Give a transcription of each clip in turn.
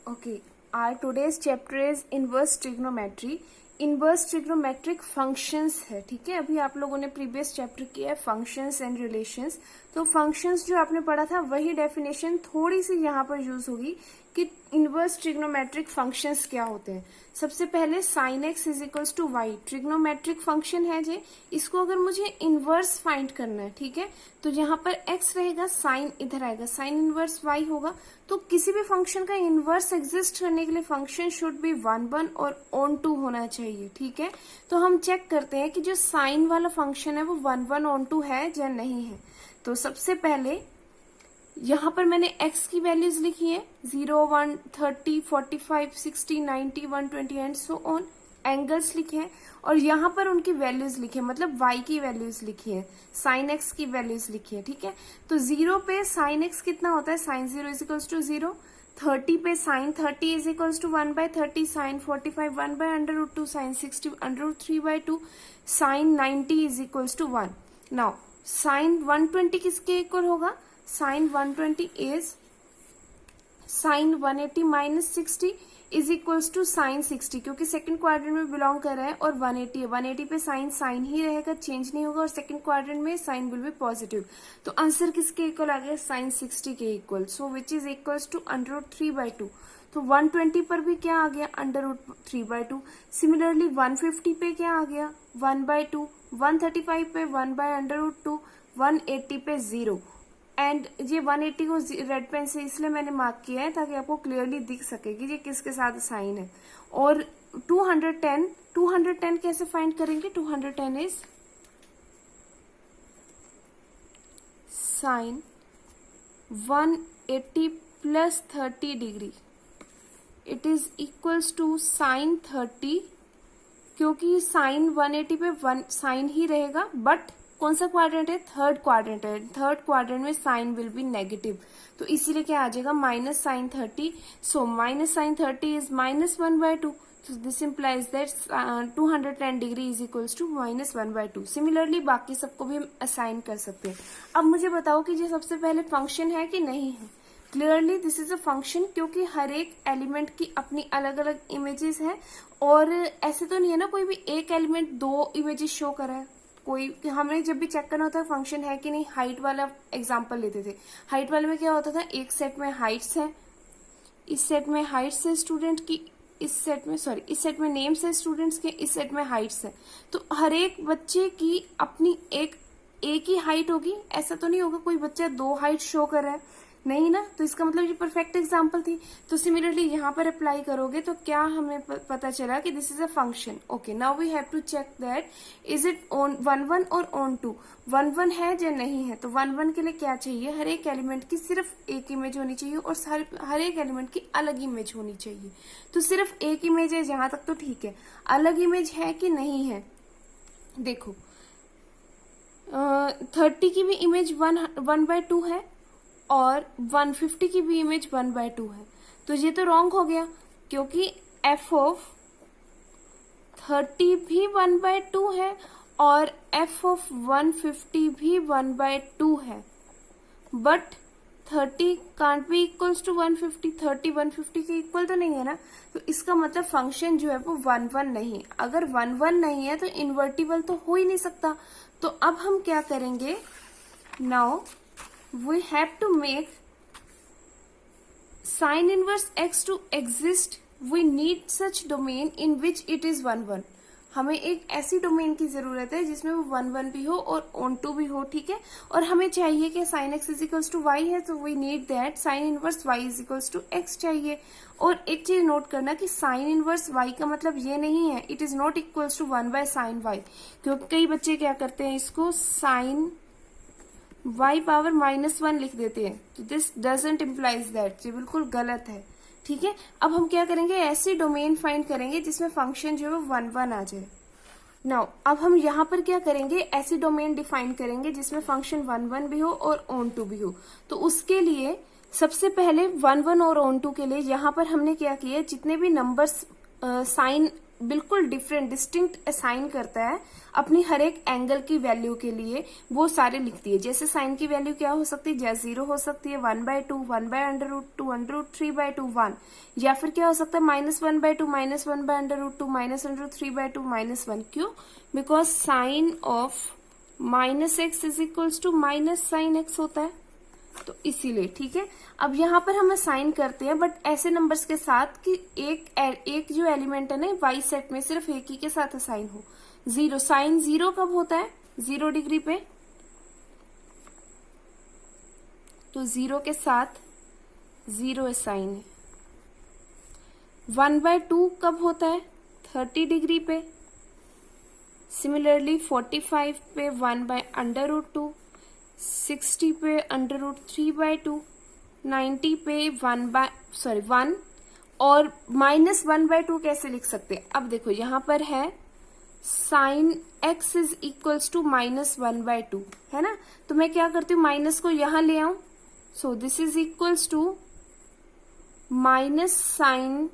Okay, our today's chapter is inverse trigonometry. Inverse trigonometric functions है, ठीक है। अभी आप लोगों ने प्रीवियस चैप्टर किया है फंक्शंस एंड रिलेशंस, तो फंक्शंस जो आपने पढ़ा था वही डेफिनेशन थोड़ी सी यहाँ पर यूज होगी कि इनवर्स ट्रिग्नोमेट्रिक फंक्शंस क्या होते हैं। सबसे पहले sine x is equals to y trigonometric function है जे, इसको अगर मुझे इनवर्स फाइंड करना है, ठीक है, तो यहाँ पर एक्स रहेगा, साइन इधर आएगा, साइन इनवर्स वाई होगा। तो किसी भी फंक्शन का इनवर्स एग्जिस्ट करने के लिए फंक्शन शुड बी 1 और ऑन टू होना चाहिए, ठीक है। तो हम चेक करते हैं कि जो साइन वाला फंक्शन है वो 1 ऑन टू है या नहीं है। तो सबसे पहले यहां पर मैंने x की वैल्यूज लिखी है 0, 1, 30, 45, 60, 90, 120 एंड सो ऑन। एंगल्स लिखे हैं और यहाँ पर उनकी वैल्यूज लिखी है, मतलब y की वैल्यूज लिखी है, साइन x की वैल्यूज लिखी है, ठीक है। तो 0 पे साइन x कितना होता है, साइन 0 इज इक्वल्स टू 0। 30 पे sine 30 is equals to 1/30, sine 45 1/√2, sine 60 √3/2, sine 90 is equals to 1। Now sine 120 किसके इक्वल होगा, sine 120 is sine 180 minus 60 is equals to sine 60, क्योंकि सेकंड क्वाड्रेंट में बिलोंग कर रहा है और 180 है। 180 पे साइन साइन ही रहेगा, चेंज नहीं होगा, और सेकंड क्वाड्रेंट में साइन विल बी पॉजिटिव। तो आंसर किसके इक्वल आ गया, साइन 60 के equal, so which is equals to √3/2। तो 120 पर भी क्या आ गया, √3/2। सिमिलरली 150 पे क्या आ गया, 1/2। 135 पे 1/√2, 180 पे 0। एंड ये 180 को रेड पेन से इसलिए मैंने मार्क किया है ताकि आपको क्लियरली दिख सके कि ये किसके साथ साइन है। और 210 कैसे फाइंड करेंगे, 210 is sine 180 plus 30 degree, it is equals to sine 30, क्योंकि साइन 180 पे साइन ही रहेगा, बट कौन सा क्वाड्रेंट है, थर्ड क्वाड्रेंट है, थर्ड क्वाड्रेंट में साइन विल बी नेगेटिव, तो इसीलिए क्या आ जाएगा, minus sine 30। So minus sine 30 is -1/2, so this implies that 210 degree is equals to -1/2। Similarly बाकी सबको भी हम असाइन कर सकते हैं। अब मुझे बताओ कि ये सबसे पहले फंक्शन है कि नहीं है। Clearly this is a function, क्योंकि हर एक एलिमेंट की अपनी अलग अलग इमेजेस हैं, और ऐसे तो नहीं है ना कोई भी एक एलिमेंट दो इमेजेस शो करा है। कोई हमने जब भी चेक करना होता है फंक्शन है कि नहीं, हाइट वाला एग्जांपल लेते थे। हाइट वाले में क्या होता था, एक सेट में हाइट्स है, इस सेट में हाइट्स है स्टूडेंट की, इस सेट में नेम्स है स्टूडेंट्स के, इस सेट में हाइट्स है। तो हर एक बच्चे की अपनी एक ही हाइट होगी, ऐसा तो नहीं होगा कोई बच्चा दो हाइट शो कर रहा है, नहीं ना। तो इसका मतलब ये परफेक्ट एग्जांपल थी। तो सिमिलरली यहाँ पर अप्लाई करोगे तो क्या हमें पता चला कि this is a function. Okay, now we have to check that is it on 1 और ऑन 2, 1 है या नहीं है। तो 1 के लिए क्या चाहिए, हर एक एलिमेंट की सिर्फ एक इमेज होनी चाहिए और हर एक एलिमेंट की अलग इमेज होनी चाहिए। तो सिर्फ एक इमेज है जहां तक तो ठीक है, अलग इमेज है कि नहीं है। देखो 30 की भी इमेज 1/2 है और 150 की भी इमेज 1/2 है। तो ये तो रॉन्ग हो गया, क्योंकि f ऑफ 30 भी 1/2 है और f ऑफ 150 भी 1/2 है, but 30 can't be equals to 150, 30 150 के इक्वल तो नहीं है ना। तो इसका मतलब फंक्शन जो है वो 1 नहीं है। अगर 1 नहीं है तो इन्वर्टिबल तो हो ही नहीं सकता। तो अब हम क्या करेंगे, now we have to make sin inverse x to exist, we need such domain in which it is 1 हमें एक ऐसी डोमेन की जरूरत है जिसमें वो 1 भी हो और ऑन टू भी हो, ठीक है। और हमें चाहिए कि sin x is equals to y है, तो we need that sin inverse y is equals to x चाहिए। और एक चीज नोट करना कि sin इनवर्स y का मतलब ये नहीं है it is not equals to 1/sin y, क्योंकि कई बच्चे क्या करते हैं, इसको sin y पावर -1 लिख देते हैं। तो दिस डजंट इम्प्लाइज दैट, ये बिल्कुल गलत है, ठीक है। अब हम क्या करेंगे, ऐसी डोमेन फाइंड करेंगे जिसमें फंक्शन जो है वो 1 आ जाए। नाउ अब हम यहाँ पर क्या करेंगे, ऐसी डोमेन डिफाइन करेंगे जिसमें फंक्शन 1 भी हो और ऑन टू भी हो। तो उसके लिए सबसे पहले 1 और ऑन टू के लिए यहाँ पर हमने क्या किया, जितने भी नंबर्स साइन बिल्कुल डिफरेंट डिस्टिंक्ट असाइन करता है अपनी हर एक एंगल की वैल्यू के लिए, वो सारे लिखती है। जैसे साइन की वैल्यू क्या हो सकती है, जैसे 0 हो सकती है, 1/2, 1/√2, √3/2, 1, या फिर क्या हो सकता है -1/2, -1/√2, -√3/2, -1। क्यों? Because sine of -x is equals to minus sine x होता है, तो इसीलिए। ठीक है, अब यहाँ पर हम असाइन करते हैं बट ऐसे नंबर्स के साथ कि एक जो एलिमेंट है ना वाई सेट में सिर्फ एक ही के साथ असाइन हो। 0, साइन 0 कब होता है, 0 डिग्री पे, तो 0 के साथ 0 असाइन है। 1/2 कब होता है, 30 डिग्री पे। सिमिलरली 45 पे 1/√2, 60 पे √3/2, 90 पे 1 और -1/2 कैसे लिख सकते हैं? अब देखो यहाँ पर है sine x is equals to -1/2, है ना, तो मैं क्या करती हूँ, माइनस को यहां ले आऊं, so this is equals to minus sine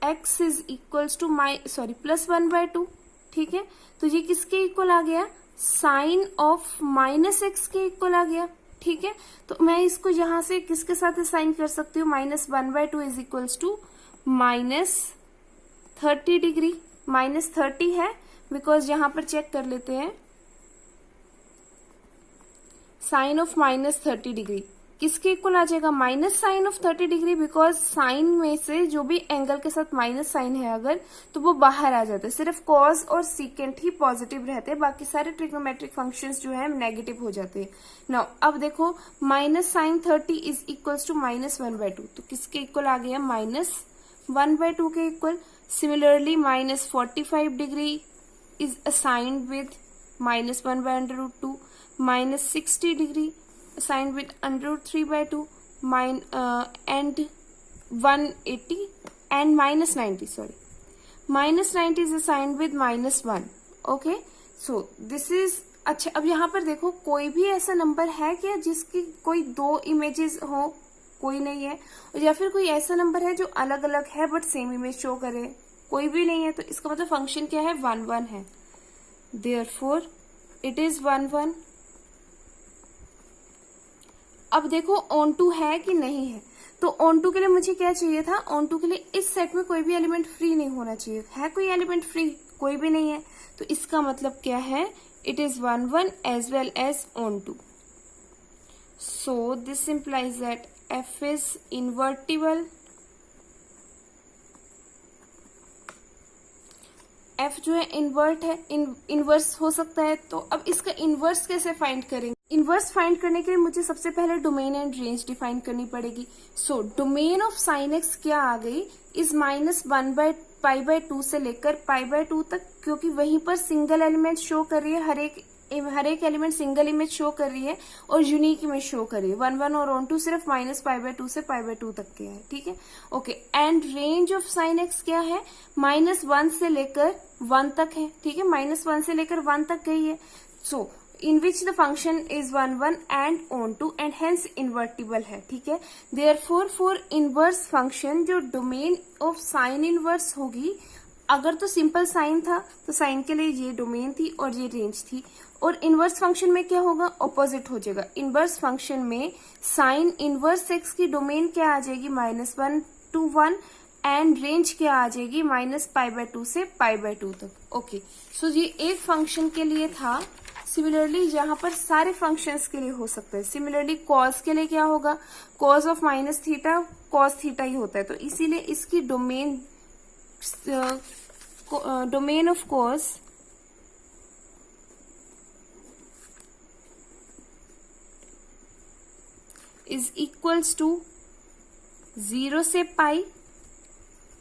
x is equals to +1/2। ठीक है, तो ये किसके इक्वल आ गया, साइन ऑफ -x के इक्वल आ गया। ठीक है, तो मैं इसको यहां से किसके साथ साइन कर सकती हूँ, -1/2 इज इक्वल्स टू -30 डिग्री। -30 है बिकॉज यहां पर चेक कर लेते हैं, साइन ऑफ -30 डिग्री किसके इक्वल आ जाएगा, minus sine of 30 degree, because sine में से जो भी एंगल के साथ माइनस साइन है अगर, तो वो बाहर आ जाता है, सिर्फ कॉस और सीकेंट ही पॉजिटिव रहते हैं, बाकी सारे ट्रिग्नोमेट्रिक फंक्शंस जो है नेगेटिव हो जाते हैं। नाउ अब देखो -sin 30 इज इक्वल्स टू -1/2, तो किसके इक्वल आ गया, -1/2 के equal. Similarly -45 degree is assigned with -1/√2, -60 degree assigned with √3/2, and 180 and -90, sorry, -90 is assigned with -1. Okay, so this is अच्छा। अब यहाँ पर देखो कोई भी ऐसा नंबर है क्या जिसकी कोई 2 इमेजेस हो, कोई नहीं है, या फिर कोई ऐसा नंबर है जो अलग अलग है बट सेम इमेज शो करे, कोई भी नहीं है, तो इसका मतलब फंक्शन क्या है, 1 1 है, देयरफॉर इट इज 1 1। अब देखो ऑन टू है कि नहीं है, तो ऑन टू के लिए मुझे क्या चाहिए था, ऑन टू के लिए इस सेट में कोई भी एलिमेंट फ्री नहीं होना चाहिए, है कोई एलिमेंट फ्री, कोई भी नहीं है, तो इसका मतलब क्या है, it is 1 1 as well as onto. So this implies that F is invertible, F जो है इन्वर्ट है, इनवर्स हो सकता है। तो अब इसका इनवर्स कैसे फाइंड करेंगे, इनवर्स फाइंड करने के लिए मुझे सबसे पहले डोमेन एंड रेंज डिफाइन करनी पड़ेगी। So domain of sine x क्या आ गई, इज -1/π/2 से लेकर π/2 तक, क्योंकि वहीं पर सिंगल एलिमेंट शो कर रही है, हर एक एलिमेंट सिंगल इमेज शो कर रही है और यूनिक इमेज शो कर रही है। 1 1 और ऑन टू सिर्फ -π/2 से π/2 तक के है। ठीक है, okay. And range of sine x क्या है, -1 से लेकर 1 तक है। ठीक है, -1 से लेकर 1 तक गई है। सो in which the function is 1 1 and onto and hence invertible है। ठीक है, therefore for inverse function जो डोमेन ऑफ साइन इनवर्स होगी, अगर तो सिंपल साइन था तो साइन के लिए ये डोमेन थी और ये रेंज थी, और इनवर्स फंक्शन में क्या होगा, ऑपोजिट हो जाएगा। इनवर्स फंक्शन में साइन इनवर्स एक्स की डोमेन क्या आ जाएगी, -1 to 1 एंड रेंज क्या आ जाएगी, -π/2 से π/2 तक। ओके, सो ये एक फंक्शन के लिए था। सिमिलरली यहाँ पर सारे फंक्शंस के लिए हो सकता है। सिमिलरली कॉस के लिए क्या होगा, कॉस ऑफ -θ कॉस थीटा ही होता है, तो इसीलिए इसकी domain of cos is equals to 0 से पाई,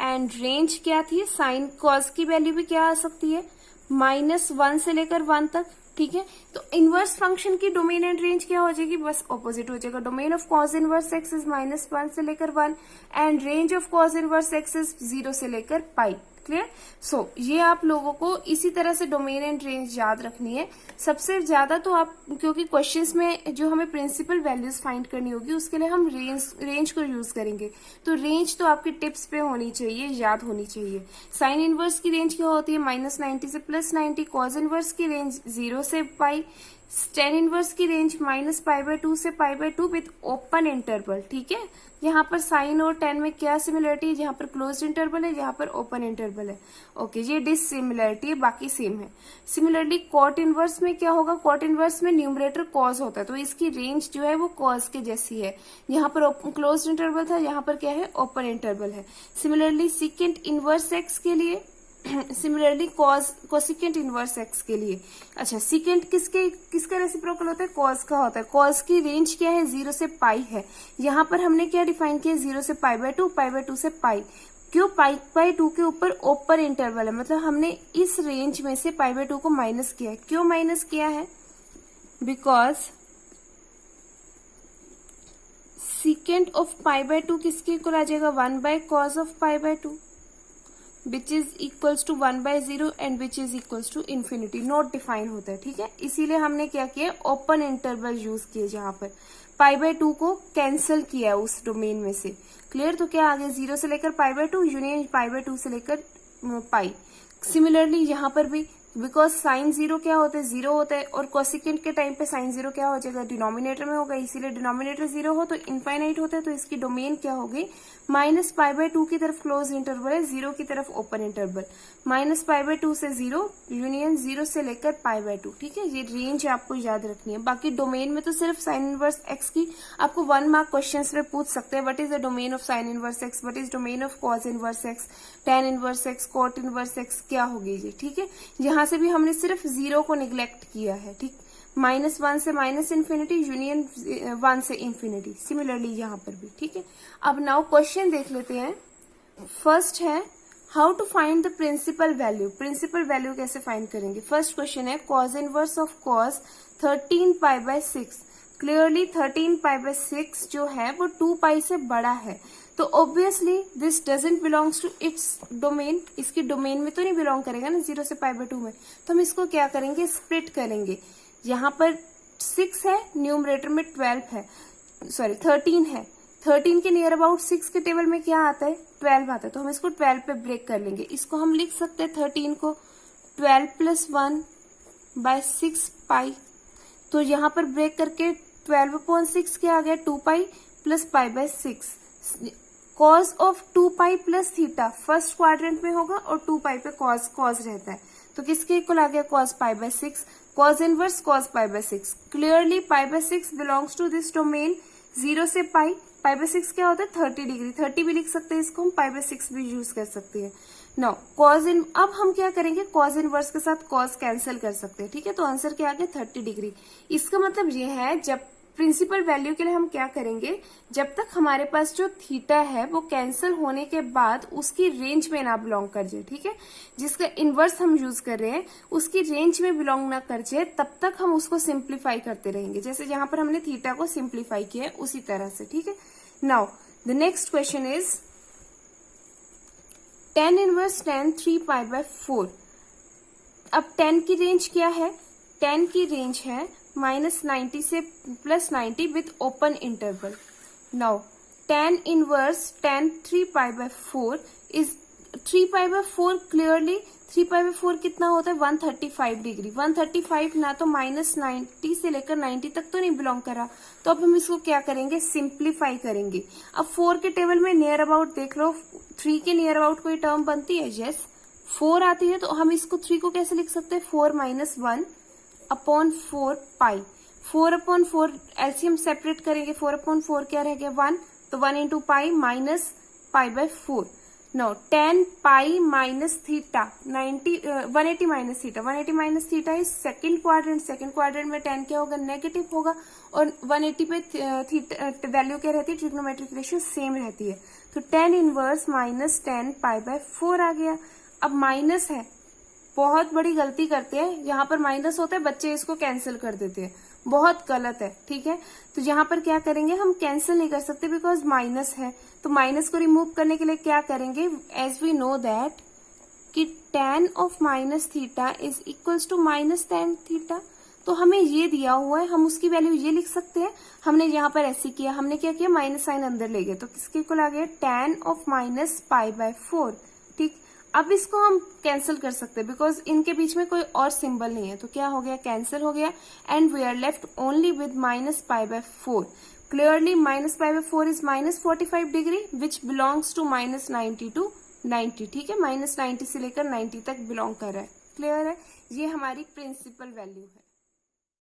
एंड रेंज क्या थी, साइन कॉस की वैल्यू भी क्या आ सकती है, -1 से लेकर 1 तक। ठीक है, तो इनवर्स फंक्शन की डोमेन एंड रेंज क्या हो जाएगी, बस ऑपोजिट हो जाएगा। Domain of cos inverse x is -1 से लेकर 1 and range of cos inverse x is 0 से लेकर पाई। क्लियर? सो ये आप लोगों को इसी तरह से डोमेन एंड रेंज याद रखनी है। सबसे ज्यादा तो आप, क्योंकि क्वेश्चंस में जो हमें प्रिंसिपल वैल्यूज फाइंड करनी होगी उसके लिए हम रेंज को यूज करेंगे। तो रेंज तो आपके टिप्स पे होनी चाहिए, याद होनी चाहिए। साइन इनवर्स की रेंज क्या होती है? -90 से +90। कॉज इनवर्स की रेंज 0 से पाई। tan इनवर्स की रेंज -π/2 से π/2 विथ ओपन इंटरवल। ठीक है, यहाँ पर साइन और tan में क्या सिमिलरिटी है? जहाँ पर क्लोज इंटरवल है, जहाँ पर ओपन इंटरवल है। ओके, ये डिससिमिलरिटी है, बाकी सेम है। सिमिलरली कॉट इनवर्स में क्या होगा? कॉट इनवर्स में न्यूमरेटर कॉज होता है, तो इसकी रेंज जो है वो कॉज के जैसी है। यहाँ पर क्लोज इंटरवल था, यहाँ पर क्या है? ओपन इंटरवल है। सिमिलरली सीकेंट इनवर्स एक्स के लिए, सिमिलरली कोसिकेंट इनवर्स एक्स के लिए। अच्छा, सीकेंट किसका रेसिप्रोकल होता है? कॉस का होता है। कॉस की रेंज क्या है? 0 से पाई है। यहाँ पर हमने क्या डिफाइन किया? 0 से π/2, π/2 से पाई। क्यों? π/2 के ऊपर ओपन इंटरवल है, मतलब हमने इस रेंज में से π/2 को माइनस किया है। क्यों माइनस किया है? बिकॉज सीकेंट ऑफ π/2 किसके इक्वल आ जाएगा? 1/cos of π/2, which is equals to 1/0 and which is equals to infinity. Not define होता है, ठीक है। इसीलिए हमने क्या किया? ओपन इंटरवल यूज किए, जहां पर π/2 को कैंसिल किया है उस डोमेन में से। क्लियर? तो क्या आ गया? 0 से लेकर π/2 यूनियन π/2 से लेकर पाई। सिमिलरली यहाँ पर भी, बिकॉज साइन 0 क्या होता है? 0 होता है, और कोसिकेंट के टाइम पे साइन 0 क्या हो जाएगा? डिनोमिनेटर में होगा, इसीलिए डिनोमिनेटर 0 हो तो इनफाइनाइट होता है, तो इसकी डोमेन क्या होगी? -π/2 की तरफ क्लोज इंटरवल है, 0 की तरफ ओपन इंटरवल। -π/2 से 0 यूनियन 0 से लेकर π/2। ठीक है, ये रेंज आपको याद रखनी है। बाकी डोमेन में तो सिर्फ साइन इनवर्स एक्स की आपको 1 मार्क क्वेश्चन में पूछ सकते हैं। What is the domain of sine inverse x? What is domain of cos inverse x? tan inverse x, cot inverse x क्या होगी ये? ठीक है, यहाँ से भी हमने सिर्फ 0 को निग्लेक्ट किया है। ठीक, -1 से -इन्फिनिटी यूनियन 1 से इन्फिनिटी। सिमिलरली यहाँ पर भी। ठीक है, अब नाउ क्वेश्चन देख लेते हैं। फर्स्ट है how to find the principal value. Principal value कैसे फाइंड करेंगे? फर्स्ट क्वेश्चन है cos inverse of cos 13π/6। Clearly 13π/6 जो है वो 2π से बड़ा है, तो obviously this doesn't belongs to its domain. इसकी डोमेन में तो नहीं बिलोंग करेगा ना 0 से π/2 में। तो हम इसको क्या करेंगे? स्प्लिट करेंगे। यहाँ पर 6 है, न्यूमरेटर में 12 है, सॉरी 13 है। 13 के नियर अबाउट 6 के टेबल में क्या आता है? 12 आता है, तो हम इसको 12 पे ब्रेक कर लेंगे। इसको हम लिख सकते हैं 13 को 12 + 1/6 पाई। तो यहाँ पर ब्रेक करके 12/6 क्या आ गया? 2π + π/6। Cos of 2π + theta first quadrant में होगा और 2π पे कॉस रहता है, तो किसके इक्वल आ गया? cos π/6। Cos inverse cos π/6। Clearly π/6 belongs to this domain 0 से पाई। π/6 क्या होता है? 30 डिग्री। 30 भी लिख सकते हैं इसको हम, π/6 भी यूज कर सकते हैं। नाउ कॉस इन, अब हम क्या करेंगे? कॉस इनवर्स के साथ कॉस कैंसिल कर सकते हैं। ठीक है, तो आंसर क्या आ गया? 30 डिग्री। इसका मतलब ये है, जब प्रिंसिपल वैल्यू के लिए हम क्या करेंगे? जब तक हमारे पास जो थीटा है वो कैंसिल होने के बाद उसकी रेंज में ना बिलोंग कर जाए, ठीक है, जिसका इनवर्स हम यूज कर रहे हैं उसकी रेंज में बिलोंग ना कर जाए, तब तक हम उसको सिंप्लीफाई करते रहेंगे। जैसे यहाँ पर हमने थीटा को सिंप्लीफाई किया है उसी तरह से। ठीक है, now the next question is tan inverse tan 3π/4। अब tan की रेंज क्या है? tan की रेंज है -90 से +90 with open interval. Now tan inverse tan 3π/4 is 3π/4। Clearly 3π/4 कितना होता है? 135 डिग्री। 135 ना तो -90 से लेकर 90 तक तो नहीं बिलोंग करा, तो अब हम इसको क्या करेंगे? सिंप्लीफाई करेंगे। अब 4 के टेबल में नियर अबाउट देख लो, 3 के नियर अबाउट कोई टर्म बनती है? यस, 4 आती है, तो हम इसको 3 को कैसे लिख सकते हैं? 4 - 1/4 पाई। 4/4 एलसीएम सेपरेट करेंगे। 4/4 क्या रह गया? 1, तो 1 × pi minus π/4। No tan pi minus theta 180 minus theta. 180 minus theta is second quadrant. Second quadrant में tan क्या होगा? नेगेटिव होगा, और 180 पे थीटा वैल्यू क्या रहती है? ट्रिग्नोमेट्रिक रेशियो सेम रहती है, तो tan इनवर्स माइनस tan π/4 आ गया। अब माइनस है, बहुत बड़ी गलती करते हैं, यहाँ पर माइनस होता है, बच्चे इसको कैंसिल कर देते हैं, बहुत गलत है। ठीक है, तो यहाँ पर क्या करेंगे? हम कैंसिल नहीं कर सकते बिकॉज माइनस है, तो माइनस को रिमूव करने के लिए क्या करेंगे? एज वी नो दैट कि tan of minus theta is equals to minus tan theta. तो हमें ये दिया हुआ है, हम उसकी वैल्यू ये लिख सकते हैं। हमने यहाँ पर ऐसे किया, हमने क्या किया, माइनस साइन अंदर ले गए, तो किसके इक्वल आ गया, tan of minus pi by 4। ठीक, अब इसको हम कैंसिल कर सकते हैं बिकॉज इनके बीच में कोई और सिंबल नहीं है, तो क्या हो गया, कैंसिल हो गया and we are left only with minus pi by 4। Clearly minus pi by 4 is minus 45 degree which belongs to minus 90 to 90। ठीक है, माइनस 90 से लेकर 90 तक बिलोंग कर रहा है। क्लियर है, ये हमारी प्रिंसिपल वैल्यू है।